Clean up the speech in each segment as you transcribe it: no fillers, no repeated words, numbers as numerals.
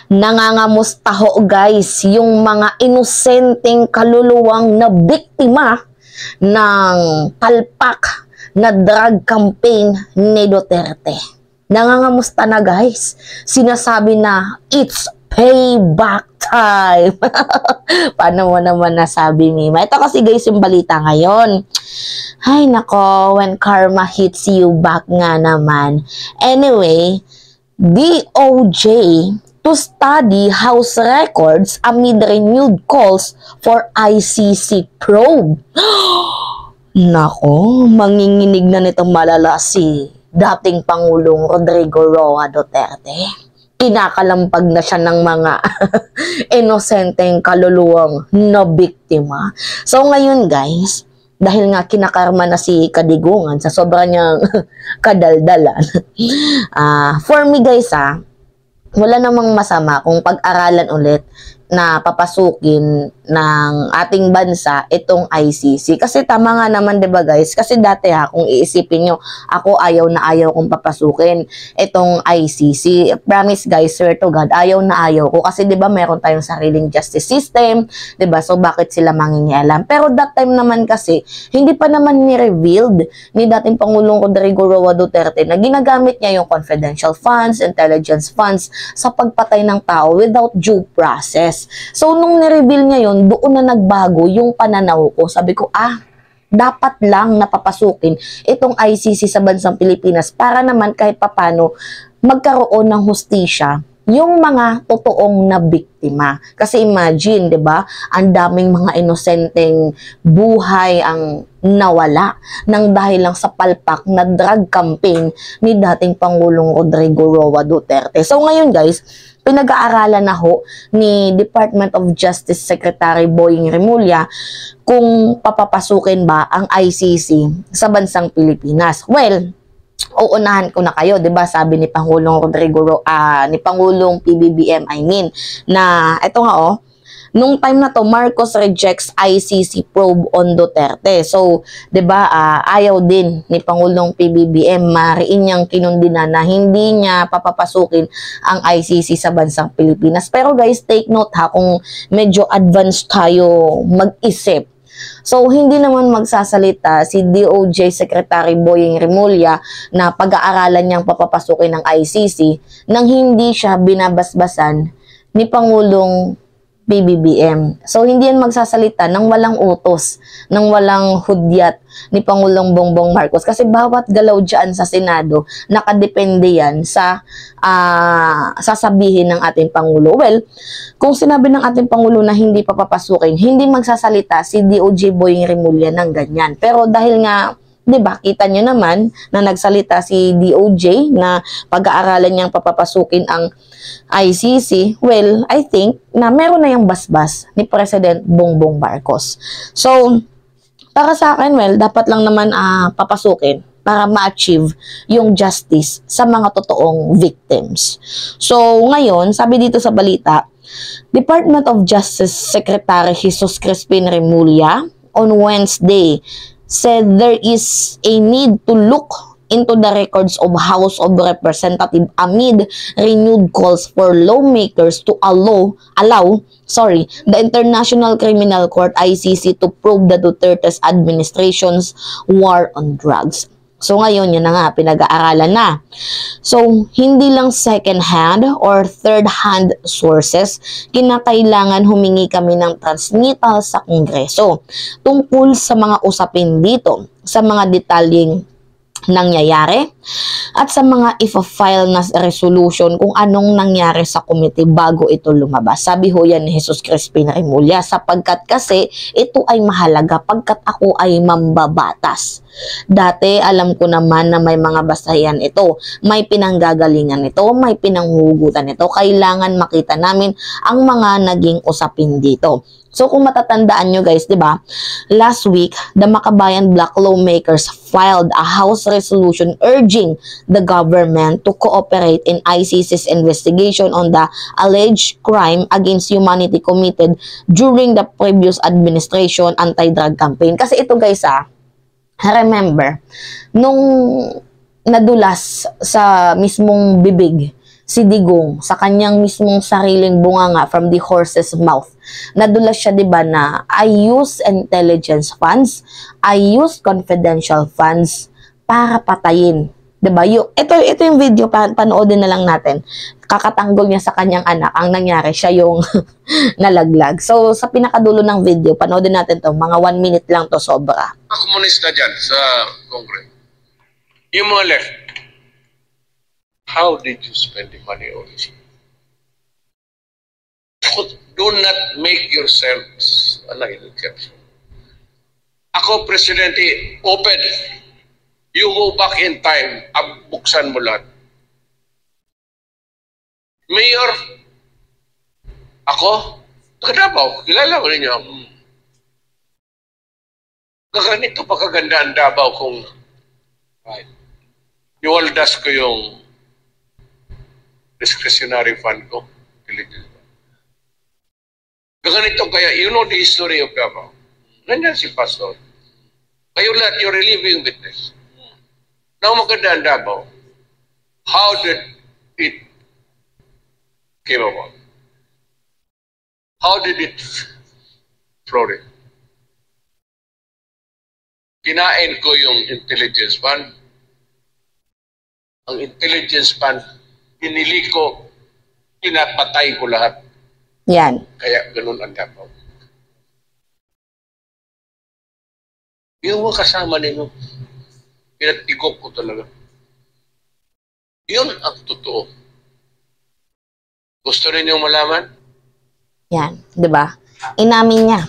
Nangangamusta ho guys yung mga inosenteng kaluluwang na biktima ng palpak na drug campaign ni Duterte. Nangangamusta na guys. Sinasabi na it's payback time. Paano mo naman nasabi, Mima? Ito kasi guys yung balita ngayon. Ay nako, when karma hits you back nga naman. Anyway, DOJ to study House records amid renewed calls for ICC probe. Nako, manginginig na nitong malala si dating Pangulong Rodrigo Roa Duterte. Kinakalampag na siya ng mga inosenteng kaluluwang na biktima. So ngayon guys, dahil nga kinakarma na si Kadigungan sa sobrang niyang kadaldalan, for me guys wala namang masama kung pag-aralan ulit na papasukin ng ating bansa itong ICC. Kasi tama nga naman 'di ba guys? Kasi dati kung iisipin nyo, ako ayaw na ayaw kong papasukin itong ICC. Promise guys, swear to God, ayaw na ayaw ko kasi 'di ba meron tayong sariling justice system, 'di ba? So bakit sila mangingialam? Pero that time naman kasi hindi pa naman ni-revealed ni dating Pangulong Rodrigo Roa Duterte na ginagamit niya yung confidential funds, intelligence funds sa pagpatay ng tao without due process. So, nung nireveal niya yun, doon na nagbago yung pananaw ko. Sabi ko, dapat lang napapasukin itong ICC sa bansang Pilipinas para naman kahit papano magkaroon ng hustisya yung mga totoong na biktima. Kasi imagine, 'di ba? Ang daming mga inosenteng buhay ang nawala nang dahil lang sa palpak na drug campaign ni dating Pangulong Rodrigo Roa Duterte. So ngayon guys, pinag-aaralan na ho ni Department of Justice Secretary Boying Remulla kung papapasukin ba ang ICC sa bansang Pilipinas. Well, uunahan ko na kayo, 'di ba? Sabi ni Pangulong Rodrigo ni Pangulong PBBM, na ito nga nung time na to, Marcos rejects ICC probe on Duterte. So, 'di ba, ayaw din ni Pangulong PBBM, mariin niyang kinundina na hindi niya papapasukin ang ICC sa bansang Pilipinas. Pero guys, take note kung medyo advanced tayo mag-isip. So, hindi naman magsasalita si DOJ Secretary Boying Remulla na pag-aaralan niyang papapasukin ng ICC nang hindi siya binabasbasan ni Pangulong PBBM. So, hindi yan magsasalita nang walang utos, nang walang hudyat ni Pangulong Bongbong Marcos. Kasi bawat galaw dyan sa Senado, nakadepende yan sa sasabihin ng ating Pangulo. Well, kung sinabi ng ating Pangulo na hindi papapasukin, hindi magsasalita si DOJ Boying Remulla ng ganyan. Pero dahil nga, 'di ba, kita nyo naman na nagsalita si DOJ na pag-aaralan niyang papapasukin ang ICC, well, I think na meron na yung basbas ni President Bongbong Marcos. So, para sa akin, well, dapat lang naman papasukin para ma-achieve yung justice sa mga totoong victims. So, ngayon, sabi dito sa balita, Department of Justice Secretary Jesus Crispin Remulla on Wednesday said there is a need to look into the records of House of Representatives amid renewed calls for lawmakers to allow the International Criminal Court ICC to probe the Duterte's administration's war on drugs. So ngayon, yan na nga, pinag-aaralan na. So, hindi lang second-hand or third-hand sources, kinakailangan humingi kami ng transmittal sa Kongreso tungkol sa mga usapin dito, sa mga detalyeng nangyayari at sa mga ifa-file na resolution kung anong nangyari sa committee bago ito lumabas. Sabi ho yan ni Jesus Crispin Remulla, sapagkat kasi ito ay mahalaga pagkat ako ay mambabatas. Dati alam ko naman na may mga basayan ito, may pinanggagalingan ito, may pinanghugutan ito. Kailangan makita namin ang mga naging usapin dito. So kung matatandaan nyo guys, 'di ba? Last week, the Makabayan Black lawmakers filed a House resolution urging the government to cooperate in ICC's investigation on the alleged crime against humanity committed during the previous administration anti-drug campaign. Kasi ito guys remember, nung nadulas sa mismong bibig si Digong sa kanyang mismong sariling bunganga from the horse's mouth. Nadulas siya, di ba, na I use intelligence funds, I use confidential funds para patayin. Di ba? Ito yung video, panoodin na lang natin. Kakatanggol niya sa kanyang anak. Ang nangyari, siya yung nalaglag. So, sa pinakadulo ng video, panoodin natin to. Mga 1 minute lang to, sobra. Mga komunista dyan sa Congress. Yung mga left, how did you spend the money on this? Do not make yourselves an exception. Ako, Presidente, open. You go back in time, buksan mo lahat. Mayor, ako, taga-Davao, kilala mo ninyo ako. Kaganito pa kaganda ang Davao kung niwaldas ko yung discretionary fund ko. Kaganito kaya, you know the history of Davao. Nandiyan si Pastor. Kayo lahat, you're a living witness. Now maganda ang Davao. How did it came about? How did it flourish? Kinain ko yung intelligence fund. Ang intelligence fund, pinili ko, pinapatay ko lahat. Yan. Kaya ganun ang Davao. Yung mga kasama ninyo, pinatigok ko talaga. Yun ang totoo. Gusto rin yung malaman? Yan, 'di ba? Inamin niya.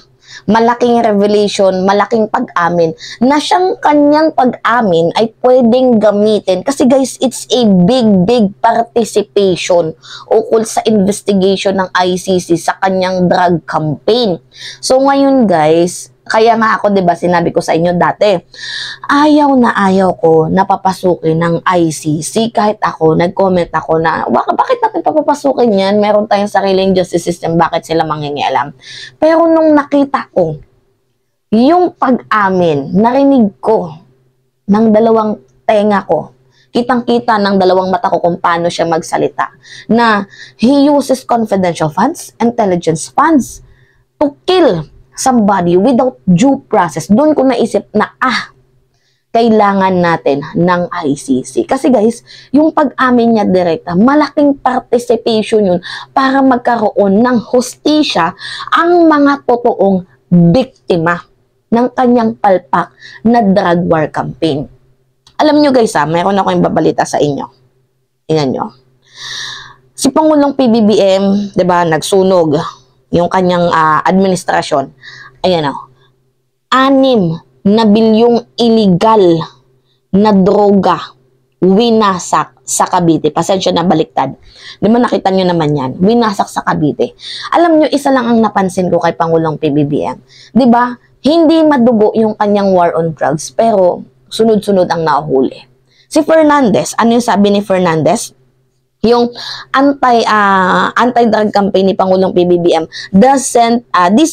Malaking revelation, malaking pag-amin na siyang kanyang pag-amin ay pwedeng gamitin kasi guys, it's a big participation ukol sa investigation ng ICC sa kanyang drug campaign. So ngayon guys, kaya nga ako, 'di ba, sinabi ko sa inyo dati, ayaw ko na papasukin ng ICC. Kahit ako, nag-comment ako na, bakit natin papapasukin yan? Meron tayong sariling justice system, bakit sila mangingialam? Pero nung nakita ko, yung pag-amin, narinig ko ng dalawang tenga ko, kitang-kita ng dalawang mata ko kung paano siya magsalita, na he uses confidential funds, intelligence funds, to kill somebody without due process. Doon ko naisip na, kailangan natin ng ICC. Kasi guys, yung pag-amin niya direkta, malaking participation yun para magkaroon ng hustisya ang mga totoong biktima ng kanyang palpak na drug war campaign. Alam nyo guys, mayroon ako yung babalita sa inyo. Tingnan nyo. Si Pangulong PBBM, 'di ba, nagsunog yung kanyang administrasyon. Ayan o. 6 na bilyong illegal na droga winasak sa Cavite. Pasensya na, baliktad. Di ba nakita nyo naman yan? Winasak sa Cavite. Alam nyo, isa lang ang napansin ko kay Pangulong PBBM. Di ba? Hindi madugo yung kanyang war on drugs, pero sunod-sunod ang nahuli. Si Fernandez, ano yung sabi ni Fernandez? Yung anti-drug campaign ni Pangulong PBBM this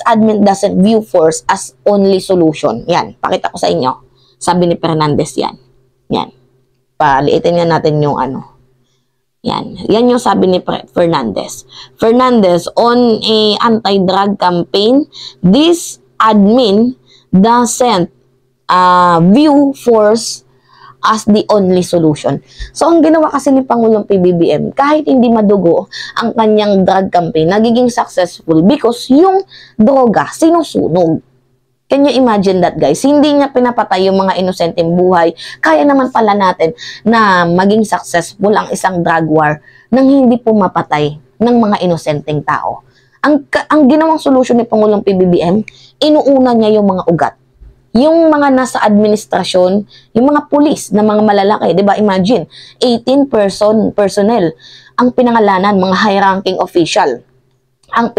admin doesn't view force as only solution. Yan, pakita ko sa inyo. Sabi ni Fernandez yan. Yan. Paliitin nga natin yung ano. Yan. Yan yung sabi ni Fernandez. Fernandez, on a anti-drug campaign, this admin doesn't view force as the only solution. So, ang ginawa kasi ni Pangulong PBBM, kahit hindi madugo ang kanyang drug campaign, nagiging successful because yung droga, sinusunog. Can you imagine that, guys? Hindi niya pinapatay yung mga inosenteng buhay. Kaya naman pala natin na maging successful ang isang drug war nang hindi pumapatay ng mga inosenteng tao. Ang ginawang solusyon ni Pangulong PBBM, inuuna niya yung mga ugat. Yung mga nasa administrasyon, yung mga pulis na mga malalaki, 'di ba? Imagine, 18 personnel ang pinangalanan, mga high-ranking official. Ang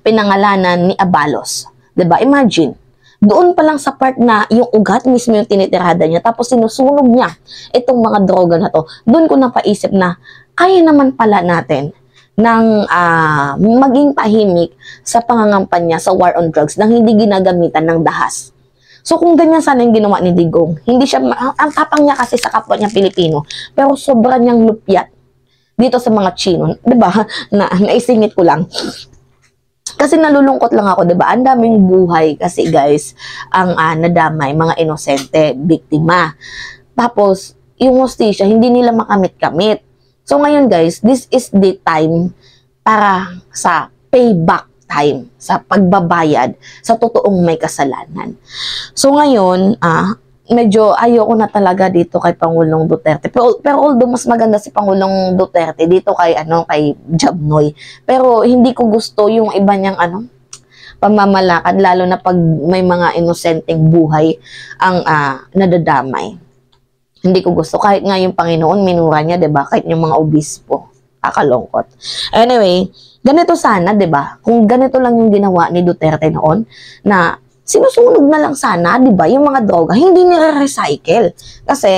pinangalanan ni Abalos, 'di ba? Imagine, doon pa lang sa part na yung ugat mismo yung tinitirada niya, tapos sinusunog niya itong mga droga na to. Doon ko napaisip na kaya naman pala natin ng maging tahimik sa pangangampanya sa war on drugs nang hindi ginagamitan ng dahas. So kung ganyan sana yung ginawa ni Digong, hindi siya, ang tapang niya kasi sa kapwa niya Pilipino, pero sobrang niyang lupyat dito sa mga Chino, 'di ba? Naisingit ko lang. Kasi nalulungkot lang ako, 'di ba? Ang daming buhay kasi guys ang nadamay, mga inosente, biktima. Tapos yung hustisya hindi nila makamit-kamit. So ngayon guys, this is the time para sa payback time, sa pagbabayad sa totoong may kasalanan. So ngayon, medyo ayoko na talaga dito kay Pangulong Duterte. Pero although mas maganda si Pangulong Duterte dito kay kay Jabnoy. Pero hindi ko gusto yung iba niyang pamamalakad, lalo na pag may mga inosenteng buhay ang nadadamay. Hindi ko gusto. Kahit nga yung Panginoon, minura niya, 'di ba? Kahit yung mga obispo. Kakalungkot. Anyway, ganito sana, 'di ba? Kung ganito lang yung ginawa ni Duterte noon, na sinusunog na lang sana, 'di ba? Yung mga droga hindi nire-recycle. Kasi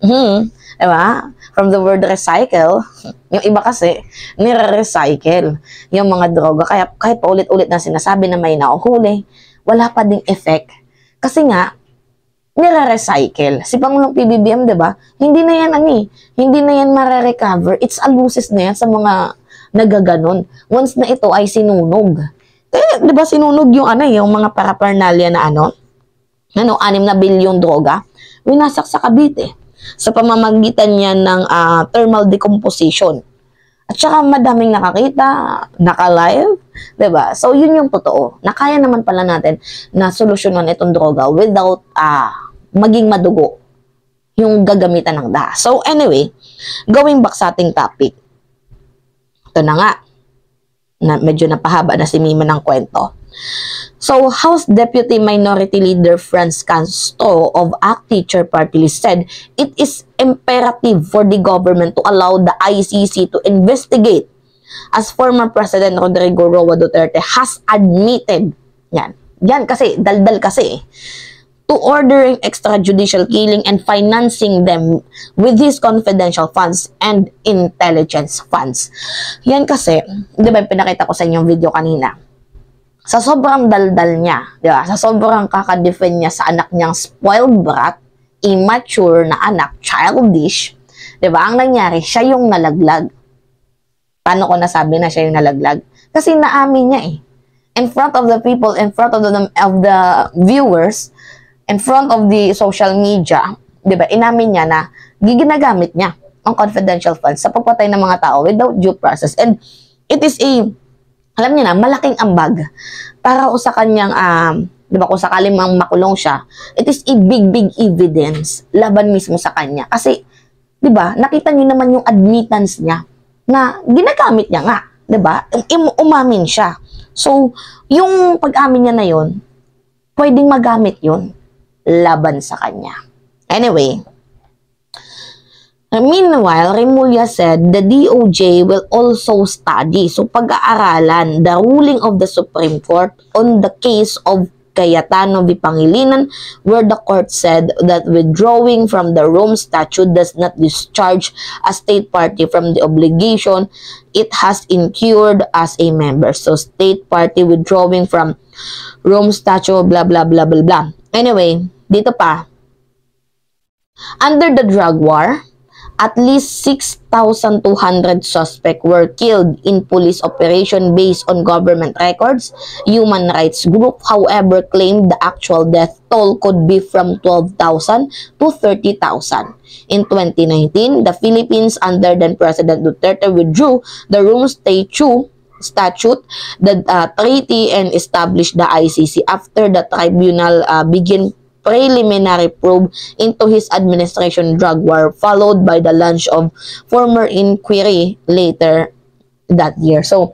'di ba? From the word recycle, yung iba kasi nire-recycle yung mga droga. Kaya kahit paulit-ulit na sinasabi na may nahuhuli, wala pa ding effect. Kasi nga nire-recycle. Si Pangulong PBBM, 'di ba? Hindi na yan hindi na yan mare-recover. It's a losses na yan sa mga nagaganon. Once na ito ay sinunog. Kaya, 'di ba, sinunog yung yung mga paraphernalia na 6 na bilyong droga, winasak sa Cavite sa pamamagitan niya ng thermal decomposition. At saka madaming nakakita, naka-live, 'di ba? So yun yung totoo. Nakaya naman pala natin na solusyonan itong droga without maging madugo yung gagamitan ng dahas. So anyway, going back sa ating topic. Ito na nga. Medyo napahaba na si Mima ng kwento. So, House Deputy Minority Leader Franz Castro of ACT Teacher Party List said it is imperative for the government to allow the ICC to investigate, as former President Rodrigo Roa Duterte has admitted. Yan kasi, daldal kasi to ordering extrajudicial killing and financing them with his confidential funds and intelligence funds. Yan kasi, di ba, pinakita ko sa inyong video kanina. Sa sobrang daldal niya, di ba, sa sobrang kakadefend niya sa anak niyang spoiled brat, immature na anak, childish, di ba, ang nangyari, siya yung nalaglag. Paano ko nasabi na siya yung nalaglag? Kasi naamin niya in front of the people, in front of the viewers, in front of the social media, di ba, inamin niya na ginagamit niya ang confidential funds sa pagpatay ng mga tao without due process. And it is alam niya na, malaking ambag para sa kanyang, di ba, kung sakaling makulong siya, it is a big evidence laban mismo sa kanya. Kasi, di ba, nakita niyo naman yung admittance niya na ginagamit niya nga, di ba, umamin siya. So, yung pag-amin niya na yun, pwedeng magamit yun laban sa kanya. Anyway, meanwhile, Remulla said the DOJ will also study, so pag-aaralan, the ruling of the Supreme Court on the case of Cayetano V. Pangilinan, where the court said that withdrawing from the Rome Statute does not discharge a state party from the obligation it has incurred as a member. So, state party withdrawing from Rome Statute, blah, blah, blah, blah, blah. Anyway, dito pa. Under the drug war, at least 6,200 suspects were killed in police operation based on government records. Human rights group, however, claimed the actual death toll could be from 12,000 to 30,000. In 2019, the Philippines under then President Duterte withdrew the Rome Statute, the treaty, and established the ICC after the tribunal began preliminary probe into his administration drug war, followed by the launch of formal inquiry later that year. So,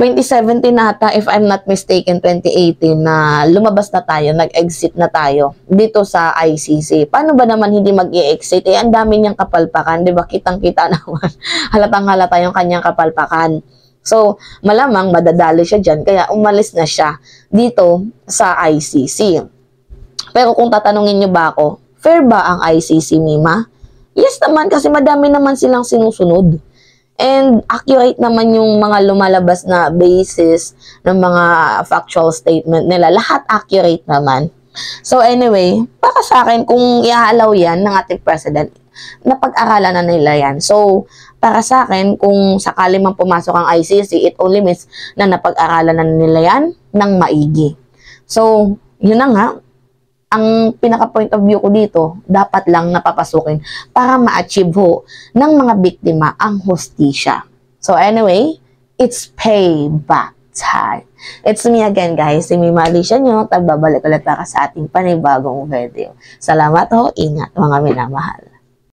2017 nata, if I'm not mistaken, 2018 na lumabas na tayo, nag-exit na tayo dito sa ICC. Paano ba naman hindi mag-i-exit? Ang dami niyang kapalpakan, di ba? Kitang-kita naman. Halatang-halata yung kanyang kapalpakan. So, malamang madadali siya dyan, kaya umalis na siya dito sa ICC. Pero kung tatanungin nyo ba ako, fair ba ang ICC, Mima? Yes naman, kasi madami naman silang sinusunod. And accurate naman yung mga lumalabas na basis ng mga factual statement nila. Lahat accurate naman. So anyway, para sa akin, kung iaalaw yan ng ating president, napag-aralan na nila yan. So, para sa akin, kung sakali man pumasok ang ICC, it only means na napag-aralan na nila yan ng maigi. So, yun na nga, ang pinaka-point of view ko dito, dapat lang napapasukin para ma-achieve ho ng mga biktima ang hustisya. So anyway, it's payback time. It's me again, guys, si Mima Alicia nyo, tagbabalik ulit para sa ating panibagong video. Salamat ho, ingat mga minamahal.